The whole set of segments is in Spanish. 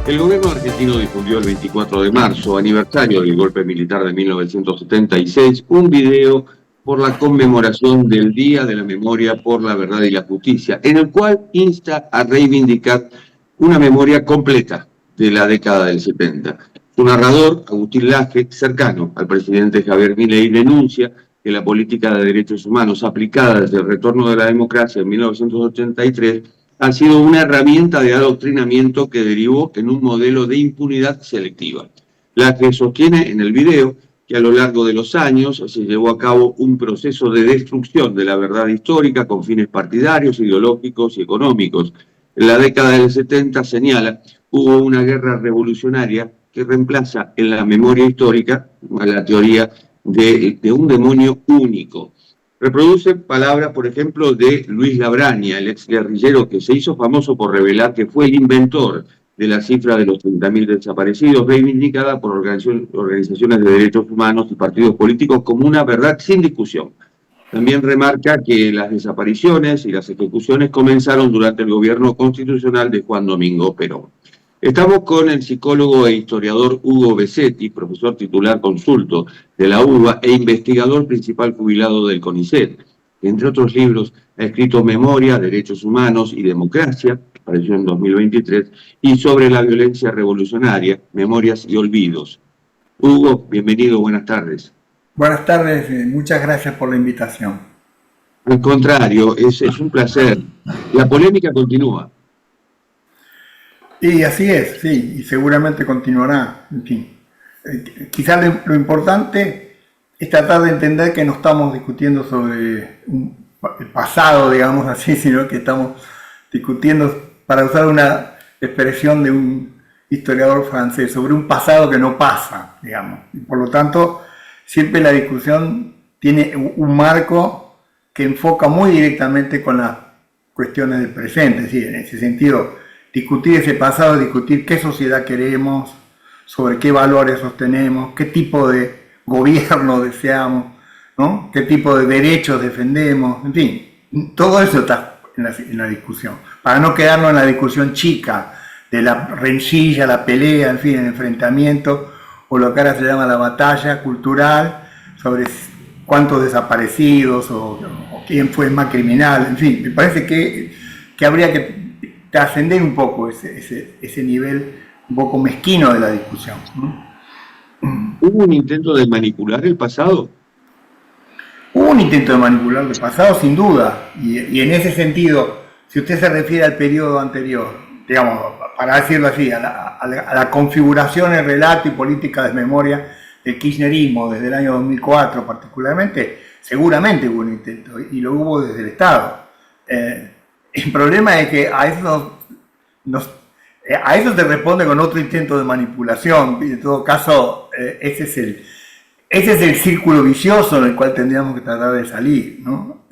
El gobierno argentino difundió el 24 de marzo, aniversario del golpe militar de 1976, un video por la conmemoración del Día de la Memoria por la Verdad y la Justicia, en el cual insta a reivindicar una memoria completa de la década del 70. Su narrador, Agustín Laje, cercano al presidente Javier Milei, denuncia que la política de derechos humanos aplicada desde el retorno de la democracia en 1983 ha sido una herramienta de adoctrinamiento que derivó en un modelo de impunidad selectiva. Laje sostiene en el video que a lo largo de los años se llevó a cabo un proceso de destrucción de la verdad histórica con fines partidarios, ideológicos y económicos. En la década del 70, señala, hubo una guerra revolucionaria que reemplaza en la memoria histórica a la teoría de un demonio único. Reproduce palabras, por ejemplo, de Luis Labraña, el exguerrillero que se hizo famoso por revelar que fue el inventor de la cifra de los 30.000 desaparecidos, reivindicada por organizaciones de derechos humanos y partidos políticos como una verdad sin discusión. También remarca que las desapariciones y las ejecuciones comenzaron durante el gobierno constitucional de Juan Domingo Perón. Estamos con el psicólogo e historiador Hugo Besetti, profesor titular consulto de la UBA e investigador principal jubilado del CONICET. Entre otros libros, ha escrito Memoria, Derechos Humanos y Democracia, que apareció en 2023, y sobre la violencia revolucionaria, Memorias y Olvidos. Hugo, bienvenido, buenas tardes. Buenas tardes, muchas gracias por la invitación. Al contrario, es un placer. La polémica continúa. Y así es, sí, y seguramente continuará. En fin, quizás lo importante es tratar de entender que no estamos discutiendo sobre el pasado, digamos así, sino que estamos discutiendo, para usar una expresión de un historiador francés, sobre un pasado que no pasa, digamos. Y por lo tanto, siempre la discusión tiene un marco que enfoca muy directamente con las cuestiones del presente, es decir, en ese sentido, discutir ese pasado, discutir qué sociedad queremos, sobre qué valores sostenemos, qué tipo de gobierno deseamos, ¿no? Qué tipo de derechos defendemos, en fin, todo eso está en la discusión, para no quedarnos en la discusión chica de la rencilla, la pelea, en fin, el enfrentamiento, o lo que ahora se llama la batalla cultural, sobre cuántos desaparecidos o quién fue el más criminal, en fin, me parece que habría que trascender un poco ese nivel un poco mezquino de la discusión. ¿Hubo un intento de manipular el pasado? Hubo un intento de manipular el pasado, sin duda, y en ese sentido, si usted se refiere al periodo anterior, digamos, para decirlo así, a la configuración, el relato y política de memoria del kirchnerismo desde el año 2004 particularmente, seguramente hubo un intento, y lo hubo desde el Estado. El problema es que a eso se responde con otro intento de manipulación, y en todo caso ese es el círculo vicioso en el cual tendríamos que tratar de salir, ¿no?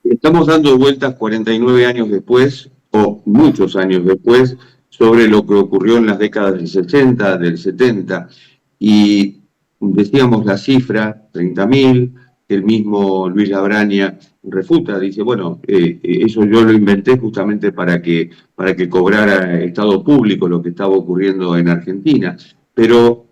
Estamos dando vueltas 49 años después, o muchos años después, sobre lo que ocurrió en las décadas del 60, del 70, y decíamos la cifra, 30.000, el mismo Luis Labraña refuta, dice, bueno, eso yo lo inventé justamente para que cobrara Estado público lo que estaba ocurriendo en Argentina, pero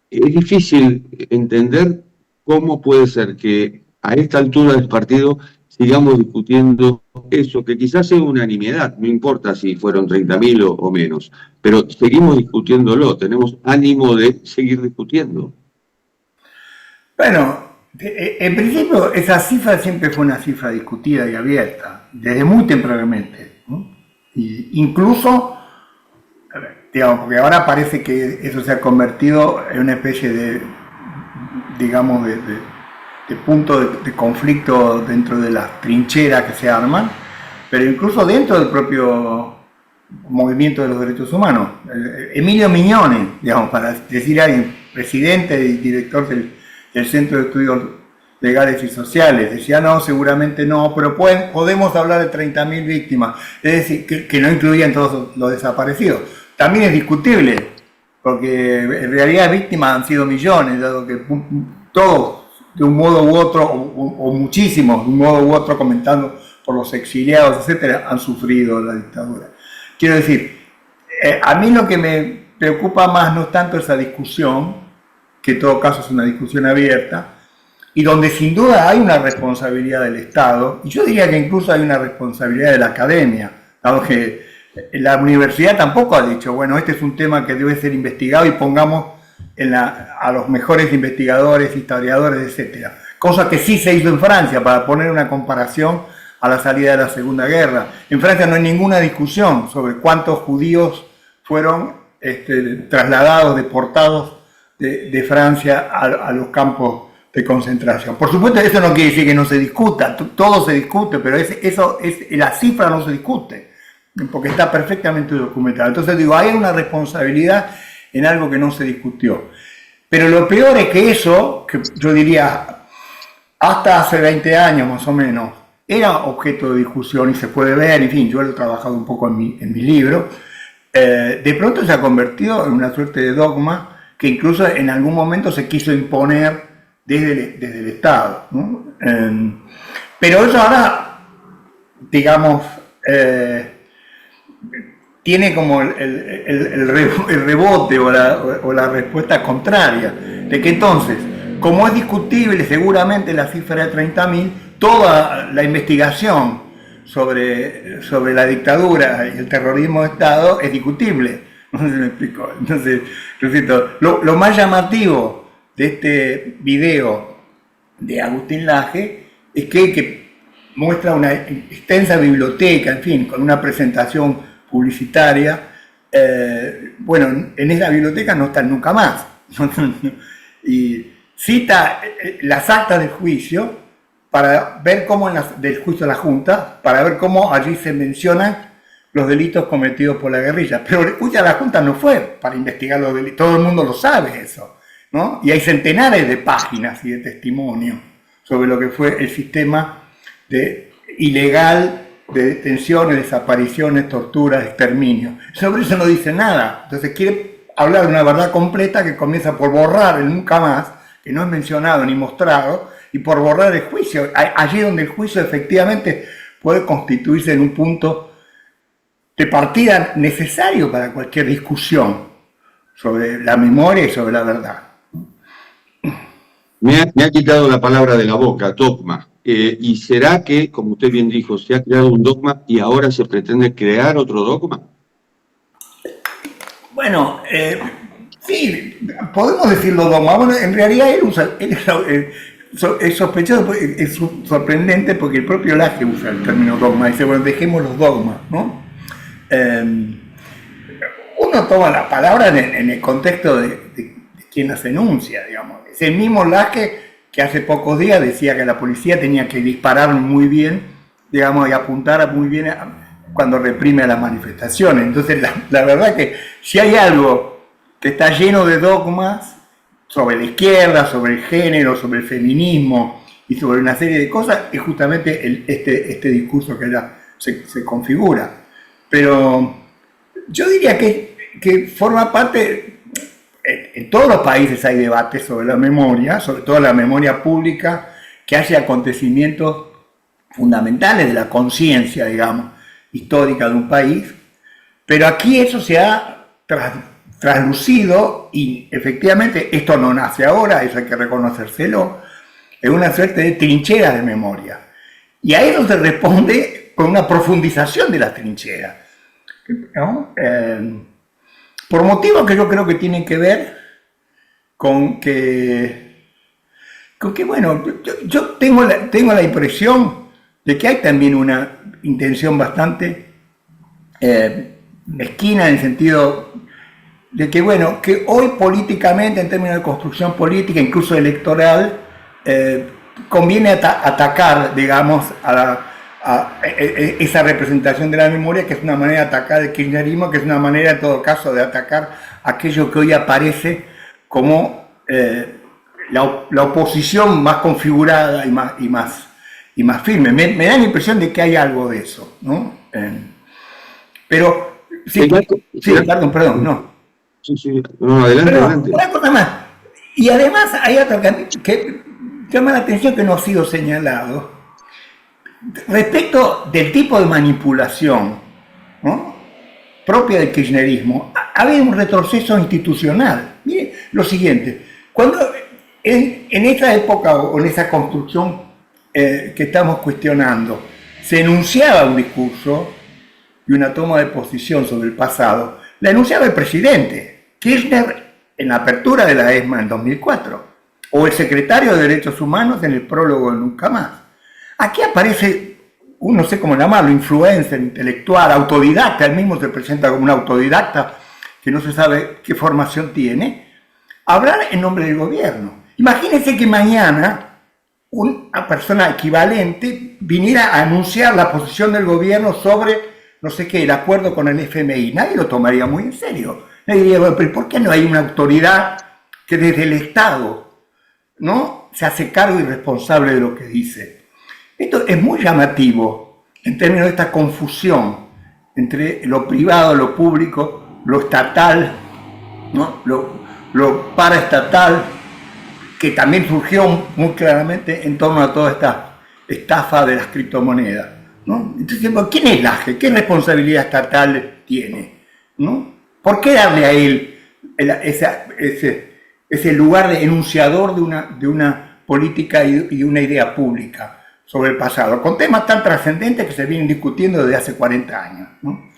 es difícil entender cómo puede ser que a esta altura del partido sigamos discutiendo eso, que quizás sea unanimidad, no importa si fueron 30.000 o menos, pero seguimos discutiéndolo, tenemos ánimo de seguir discutiendo. Bueno, en principio esa cifra siempre fue una cifra discutida y abierta, desde muy tempranamente, ¿no? Incluso, digamos, porque ahora parece que eso se ha convertido en una especie de, digamos, de punto de conflicto dentro de las trincheras que se arman, pero incluso dentro del propio movimiento de los derechos humanos. Emilio Mignone, digamos, para decir alguien, presidente y director del Centro de Estudios Legales y Sociales, decía, no, seguramente no, pero podemos hablar de 30.000 víctimas, es decir, que no incluían todos los desaparecidos. También es discutible, porque en realidad víctimas han sido millones, dado que todos, de un modo u otro, o muchísimos, de un modo u otro, comentando por los exiliados, etcétera, han sufrido la dictadura. Quiero decir, A mí lo que me preocupa más no es tanto esa discusión, que en todo caso es una discusión abierta, y donde sin duda hay una responsabilidad del Estado, y yo diría que incluso hay una responsabilidad de la academia, dado que la universidad tampoco ha dicho, bueno, este es un tema que debe ser investigado y pongamos a los mejores investigadores, historiadores, etcétera. Cosa que sí se hizo en Francia, para poner una comparación a la salida de la Segunda Guerra. En Francia no hay ninguna discusión sobre cuántos judíos fueron trasladados, deportados de Francia a los campos de concentración. Por supuesto, eso no quiere decir que no se discuta, todo se discute, pero la cifra no se discute, porque está perfectamente documentada. Entonces digo, hay una responsabilidad en algo que no se discutió. Pero lo peor es que eso, que yo diría, hasta hace 20 años más o menos, era objeto de discusión y se puede ver, en fin, yo lo he trabajado un poco en mi libro, de pronto se ha convertido en una suerte de dogma que incluso en algún momento se quiso imponer desde el Estado, ¿no? Pero eso ahora, digamos, tiene como el rebote o la respuesta contraria, de que entonces, como es discutible seguramente la cifra de 30.000, toda la investigación sobre la dictadura y el terrorismo de Estado es discutible. No sé si me explico. Entonces, lo más llamativo de este video de Agustín Laje es que muestra una extensa biblioteca, en fin, con una presentación publicitaria. Bueno, en esa biblioteca no están nunca más. Y cita las actas del juicio para ver cómo del juicio de la Junta, para ver cómo allí se mencionan los delitos cometidos por la guerrilla. Pero el juicio de la Junta no fue para investigar los delitos, todo el mundo lo sabe eso, ¿no? Y hay centenares de páginas y de testimonios sobre lo que fue el sistema ilegal de detenciones, desapariciones, torturas, exterminio. Sobre eso no dice nada. Entonces quiere hablar de una verdad completa que comienza por borrar el nunca más, que no es mencionado ni mostrado, y por borrar el juicio, allí donde el juicio efectivamente puede constituirse en un punto de partida necesario para cualquier discusión sobre la memoria y sobre la verdad. Me ha quitado la palabra de la boca, dogma. ¿Y será que, como usted bien dijo, se ha creado un dogma y ahora se pretende crear otro dogma? Bueno, sí, podemos decirlo dogma. Bueno, en realidad es sospechoso, es sorprendente porque el propio Laje usa el término dogma. Dice, bueno, dejemos los dogmas, ¿no? Uno toma la palabra en el contexto de quien las enuncia, digamos. Es el mismo Laje que hace pocos días decía que la policía tenía que disparar muy bien, digamos, y apuntar muy bien cuando reprime a las manifestaciones. Entonces, la verdad que si hay algo que está lleno de dogmas sobre la izquierda, sobre el género, sobre el feminismo y sobre una serie de cosas, es justamente este discurso que ya se configura. Pero yo diría que forma parte. En todos los países hay debates sobre la memoria, sobre todo la memoria pública, que hace acontecimientos fundamentales de la conciencia, digamos, histórica de un país, pero aquí eso se ha traslucido y efectivamente esto no nace ahora, eso hay que reconocérselo, es una suerte de trinchera de memoria. Y a eso se responde con una profundización de las trincheras, ¿no? Por motivos que yo creo que tienen que ver con que bueno, yo tengo la impresión de que hay también una intención bastante mezquina en el sentido de que, bueno, que hoy políticamente, en términos de construcción política, incluso electoral, conviene atacar, digamos, a esa representación de la memoria, que es una manera de atacar el kirchnerismo, que es una manera en todo caso de atacar aquello que hoy aparece como la oposición más configurada y más firme. Me da la impresión de que hay algo de eso, ¿no? Pero sí, perdón, no. Sí, no, adelante. Una cosa más, y además hay otro que llama la atención, que no ha sido señalado, respecto del tipo de manipulación, ¿no? propia del kirchnerismo, ha habido un retroceso institucional. Mire lo siguiente, cuando en esa época o en esa construcción que estamos cuestionando, se enunciaba un discurso y una toma de posición sobre el pasado, la enunciaba el presidente Kirchner en la apertura de la ESMA en 2004, o el secretario de Derechos Humanos en el prólogo de Nunca Más. Aquí aparece, no sé cómo llamarlo, influencer, intelectual, autodidacta, él mismo se presenta como un autodidacta que no se sabe qué formación tiene, hablar en nombre del gobierno. Imagínense que mañana una persona equivalente viniera a anunciar la posición del gobierno sobre, no sé qué, el acuerdo con el FMI. Nadie lo tomaría muy en serio. Nadie diría, bueno, pero ¿por qué no hay una autoridad que desde el Estado, ¿no?, se hace cargo y responsable de lo que dice? Esto es muy llamativo en términos de esta confusión entre lo privado, lo público, lo estatal, ¿no?, lo paraestatal, que también surgió muy claramente en torno a toda esta estafa de las criptomonedas, ¿no? Entonces, ¿quién es Laje? ¿Qué responsabilidad estatal tiene, ¿no? ¿Por qué darle a él ese lugar de enunciador de una política y de una idea pública sobre el pasado, con temas tan trascendentes que se vienen discutiendo desde hace 40 años, ¿no?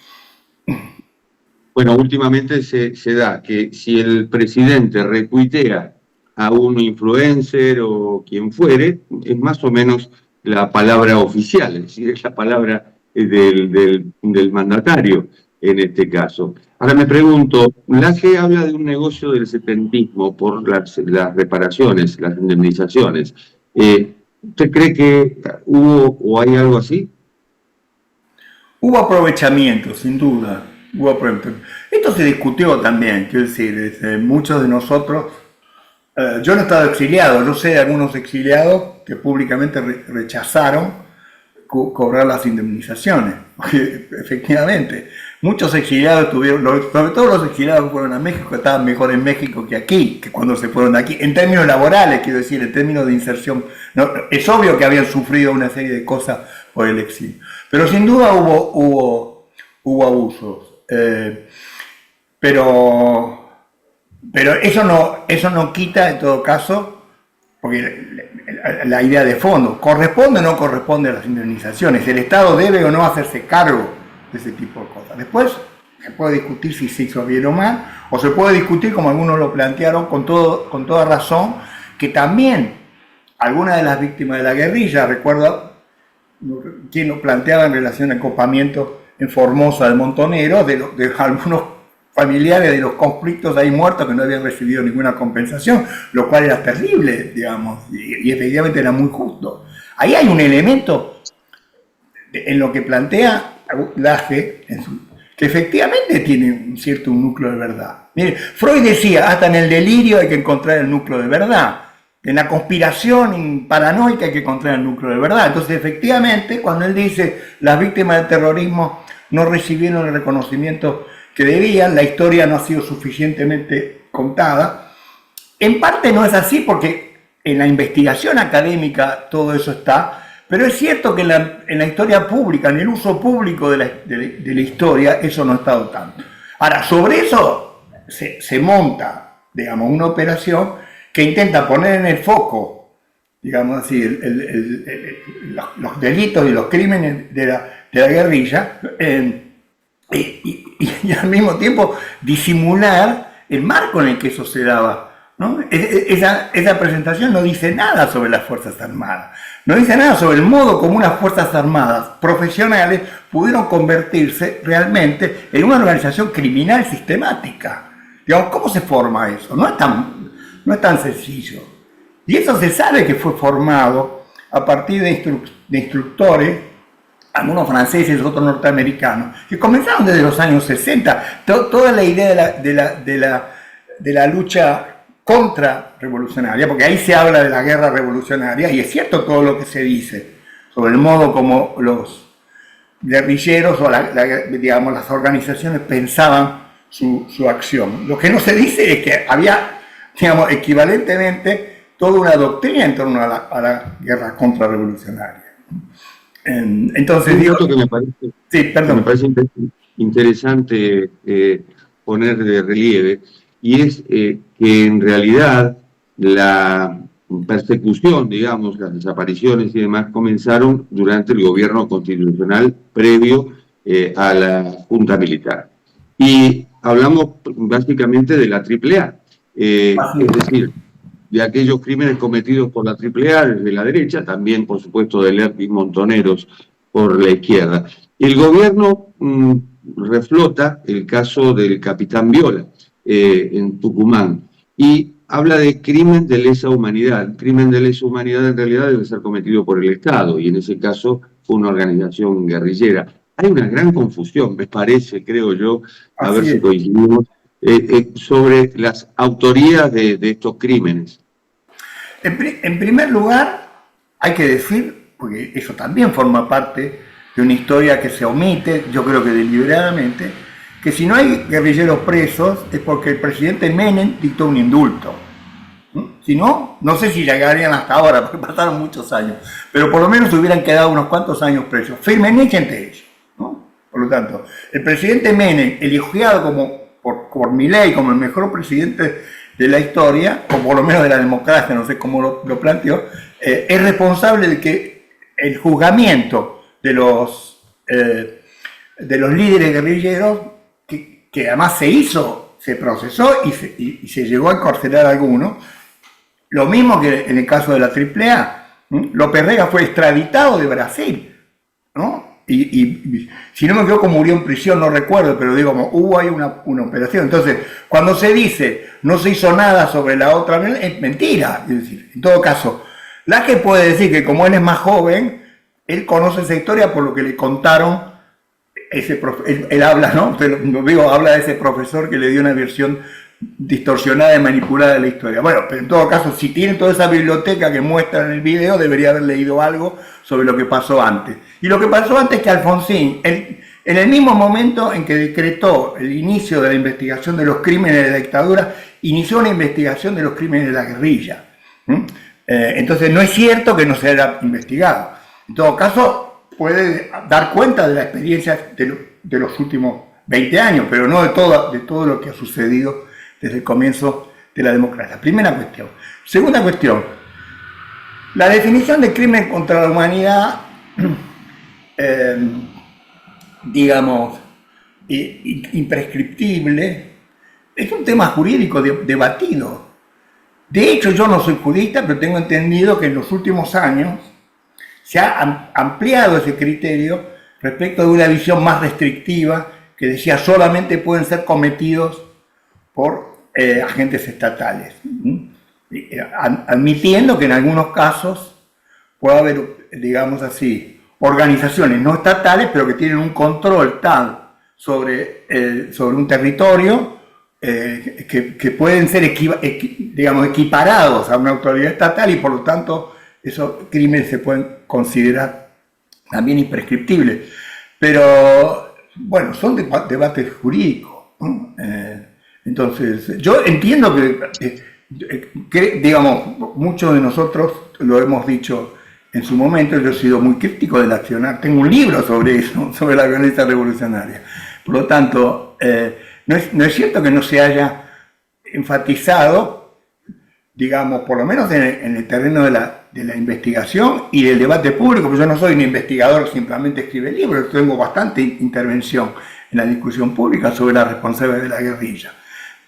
Bueno, últimamente se da que si el presidente retuitea a un influencer o quien fuere, es más o menos la palabra oficial, es decir, es la palabra del mandatario en este caso. Ahora me pregunto, Laje habla de un negocio del setentismo por las reparaciones, las indemnizaciones. ¿Usted cree que hubo o hay algo así? Hubo aprovechamiento, sin duda. Hubo aprovechamiento. Esto se discutió también, quiero decir, muchos de nosotros. Yo no he estado exiliado, yo sé de algunos exiliados que públicamente rechazaron cobrar las indemnizaciones, porque efectivamente muchos exiliados tuvieron, sobre todo los exiliados que fueron a México, estaban mejor en México que aquí, que cuando se fueron de aquí, en términos laborales, quiero decir, en términos de inserción. No, es obvio que habían sufrido una serie de cosas por el exilio, pero sin duda hubo abusos, pero eso no quita, en todo caso, porque la idea de fondo, ¿corresponde o no corresponde a las indemnizaciones? ¿El Estado debe o no hacerse cargo de ese tipo de cosas? Después se puede discutir si se hizo bien o mal, o se puede discutir, como algunos lo plantearon con toda razón, que también algunas de las víctimas de la guerrilla, recuerdo quien lo planteaba en relación al copamiento en Formosa del Montonero, de algunos familiares de los conflictos ahí muertos que no habían recibido ninguna compensación, lo cual era terrible, digamos, y efectivamente era muy justo. Ahí hay un elemento en lo que plantea Laje, que efectivamente tiene un cierto núcleo de verdad. Mire, Freud decía, hasta en el delirio hay que encontrar el núcleo de verdad, en la conspiración paranoica hay que encontrar el núcleo de verdad. Entonces, efectivamente, cuando él dice las víctimas del terrorismo no recibieron el reconocimiento que debían, la historia no ha sido suficientemente contada. En parte no es así porque en la investigación académica todo eso está, pero es cierto que en la historia pública, en el uso público de la historia, eso no ha estado tanto. Ahora, sobre eso se monta, digamos, una operación que intenta poner en el foco, digamos así, los delitos y los crímenes de la guerrilla, y al mismo tiempo disimular el marco en el que eso se daba, ¿no? Esa presentación no dice nada sobre las Fuerzas Armadas, no dice nada sobre el modo como unas Fuerzas Armadas profesionales pudieron convertirse realmente en una organización criminal sistemática. Digamos, ¿cómo se forma eso? No es tan sencillo. Y eso se sabe que fue formado a partir de instructores, algunos franceses, otros norteamericanos, que comenzaron desde los años 60. Toda la idea de la lucha contrarrevolucionaria, porque ahí se habla de la guerra revolucionaria, y es cierto todo lo que se dice sobre el modo como los guerrilleros o digamos, las organizaciones pensaban su acción. Lo que no se dice es que había, digamos, equivalentemente toda una doctrina en torno a la guerra contrarrevolucionaria. Entonces, un dato que me parece, sí, perdón. que me parece interesante poner de relieve, y es que en realidad la persecución, digamos, las desapariciones y demás comenzaron durante el gobierno constitucional previo a la Junta Militar. Y hablamos básicamente de la AAA, es decir, de aquellos crímenes cometidos por la AAA desde la derecha, también por supuesto de Lervis Montoneros por la izquierda. El gobierno reflota el caso del capitán Viola en Tucumán y habla de crimen de lesa humanidad. El crimen de lesa humanidad en realidad debe ser cometido por el Estado, y en ese caso fue una organización guerrillera. Hay una gran confusión, me parece, creo yo, a ver si coincidimos, sobre las autorías de estos crímenes. En primer lugar, hay que decir, porque eso también forma parte de una historia que se omite, yo creo que deliberadamente, que si no hay guerrilleros presos es porque el presidente Menem dictó un indulto. Si no, no sé si llegarían hasta ahora, porque pasaron muchos años, pero por lo menos hubieran quedado unos cuantos años presos, firmemente entre ellos, ¿no? Por lo tanto, el presidente Menem, elogiado por Milei como el mejor presidente de la historia, o por lo menos de la democracia, no sé cómo lo planteó, es responsable de que el juzgamiento de los líderes guerrilleros, que además se procesó y se llegó a encarcelar a algunos. Lo mismo que en el caso de la AAA, López Rega fue extraditado de Brasil, ¿no? Y si no me equivoco murió en prisión, no recuerdo, pero digo, hubo ahí una operación. Entonces, cuando se dice no se hizo nada sobre la otra, es mentira. Es decir, en todo caso, la que puede decir que como él es más joven, él conoce esa historia por lo que le contaron. Él habla, ¿no? Habla de ese profesor que le dio una versión distorsionada y manipulada de la historia. Bueno, pero en todo caso, si tiene toda esa biblioteca que muestra en el video, debería haber leído algo sobre lo que pasó antes. Y lo que pasó antes es que Alfonsín, en el mismo momento en que decretó el inicio de la investigación de los crímenes de la dictadura, inició una investigación de los crímenes de la guerrilla. Entonces no es cierto que no se haya investigado. En todo caso, puede dar cuenta de la experiencia de los últimos 20 años, pero no de todo lo que ha sucedido desde el comienzo de la democracia. Primera cuestión. Segunda cuestión. La definición de crimen contra la humanidad, digamos, imprescriptible, es un tema jurídico debatido. De hecho, yo no soy jurista, pero tengo entendido que en los últimos años se ha ampliado ese criterio respecto de una visión más restrictiva que decía solamente pueden ser cometidos por agentes estatales, admitiendo que en algunos casos puede haber, digamos así, organizaciones no estatales pero que tienen un control tal sobre un territorio que pueden ser equiparados a una autoridad estatal, y por lo tanto esos crímenes se pueden considerar también imprescriptibles. Pero bueno, son debates jurídicos, ¿no? Entonces, yo entiendo que, digamos, muchos de nosotros lo hemos dicho en su momento. Yo he sido muy crítico del accionar, tengo un libro sobre eso, sobre la violencia revolucionaria. Por lo tanto, no es cierto que no se haya enfatizado, digamos, por lo menos en el terreno de la investigación y del debate público, porque yo no soy un investigador, simplemente escribo libros, tengo bastante intervención en la discusión pública sobre la responsabilidad de la guerrilla.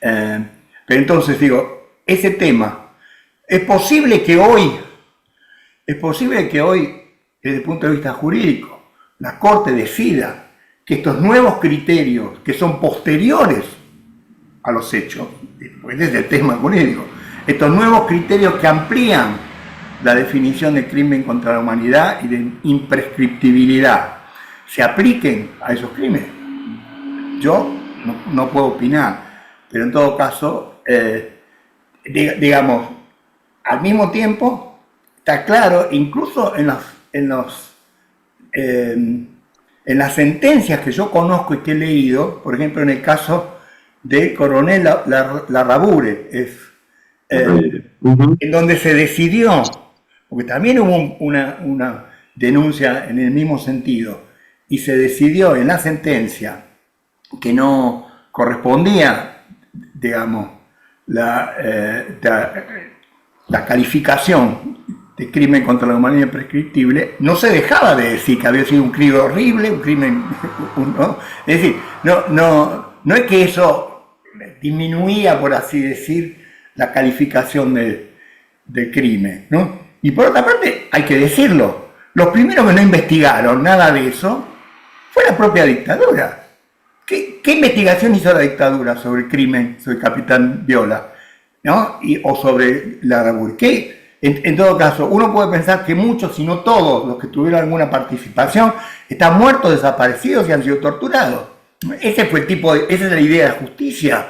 Pero entonces digo, ese tema, es posible que hoy, desde el punto de vista jurídico, la Corte decida que estos nuevos criterios, que son posteriores a los hechos, pues desde el tema jurídico, estos nuevos criterios que amplían la definición de crimen contra la humanidad y de imprescriptibilidad, se apliquen a esos crímenes. Yo no puedo opinar, pero en todo caso, digamos, al mismo tiempo, está claro, incluso en las sentencias que yo conozco y que he leído, por ejemplo, en el caso del coronel Larrabure, en donde se decidió, porque también hubo una denuncia en el mismo sentido, y se decidió en la sentencia que no correspondía, digamos, la calificación de crimen contra la humanidad prescriptible, no se dejaba de decir que había sido un crimen horrible, un crimen... ¿no? Es decir, no es que eso disminuía, por así decir, la calificación del crimen, ¿no? Y por otra parte, hay que decirlo, los primeros que no investigaron nada de eso fue la propia dictadura. ¿Qué investigación hizo la dictadura sobre el crimen, sobre el capitán Viola, ¿no? O sobre Larraburi? En todo caso, uno puede pensar que muchos, si no todos, los que tuvieron alguna participación, están muertos, desaparecidos y han sido torturados. Esa es la idea de justicia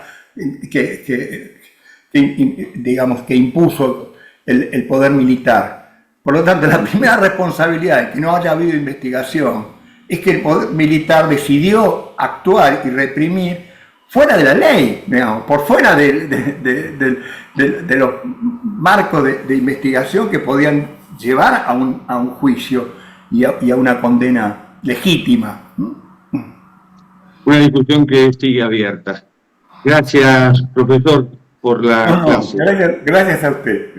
digamos, que impuso el poder militar. Por lo tanto, la primera responsabilidad de que no haya habido investigación es que el poder militar decidió actuar y reprimir fuera de la ley, digamos, por fuera de los marcos de investigación que podían llevar a un juicio y a una condena legítima. Una discusión que sigue abierta. Gracias, profesor, por la clase. Gracias a usted.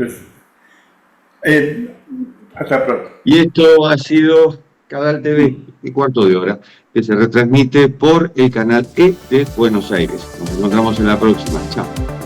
Hasta pronto. Y esto ha sido Cabal TV, de cuarto de hora, que se retransmite por el canal E de Buenos Aires. Nos encontramos en la próxima. Chao.